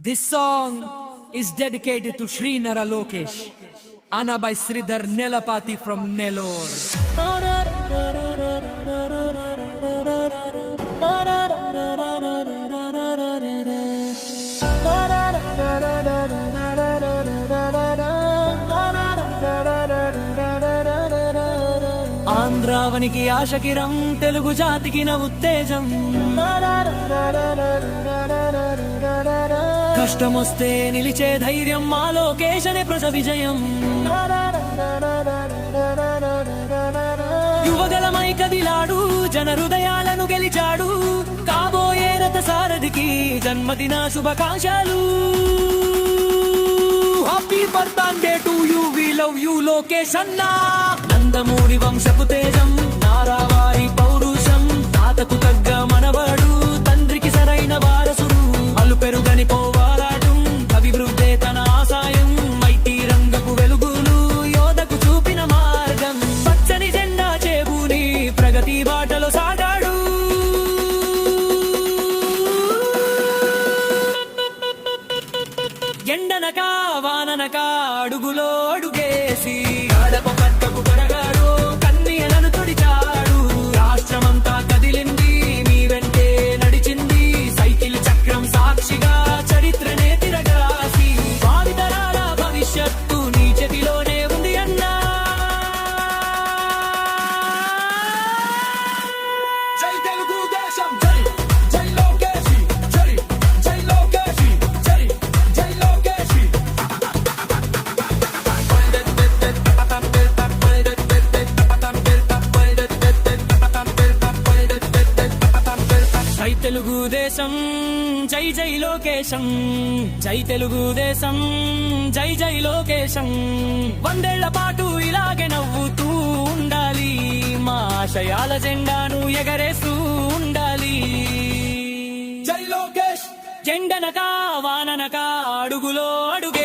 This song is dedicated to Sri Nara Lokesh, Anna by Sridhar Nelapati from Nellore. ఆంధ్రావనికి ఆశకిరం Telugu జాతికి న ఉత్తేజం కష్టమొస్తే నిలిచే ధైర్యం మా లోకేశనే ప్రజ విజయం యువగలమై కదిలాడు జన హృదయాలను గెలిచాడు కాబోయే రథ సారథికి జన్మదిన శుభాకాంక్షలు happy birthday to you we love you Lokesh అన్నా నందమూరి వంశపు తేజం నారావారి పౌరుషం తాతకు తగ్గ మనవడు తండ్రికి సరైన వారసుడు అలు పెరుగని పోవారాటం అభివృద్ధే తన ఆశయం ఐటీ రంగపు వెలుగులు యోధకు చూపిన మార్గం పచ్చని జెండా చేబూని ప్రగతి బాటలో సాగాడు ఎండనక వాననక అడుగులో అడుగేసి గడప పక్కకు కడగాడు కన్నీలను తుడిచాడు రాష్ట్రమంతా కదిలింది మీ వెంటే నడిచింది సైకిల్ చక్రం సాక్షిగా చరిత్రనే తిరగరాసి భావితరాల భవిష్యత్తు నీ చేతిలోనే ఉంది అన్నా జై తెలుగుదేశం జై జై లోకేశి జై జై లోకేశి జై జై లోకేశి జై తెలుగుదేశం జై జై లోకేశం జై తెలుగుదేశం జై జై లోకేశం వందేళ్ల పాటు ఇలాగే నవ్వుతూ ఉండాలి మా ఆశయాల జెండాను ఎగరేస్తూ ఉండాలి జై లోకేష్ జెండనక వాననక అడుగులో అడుగే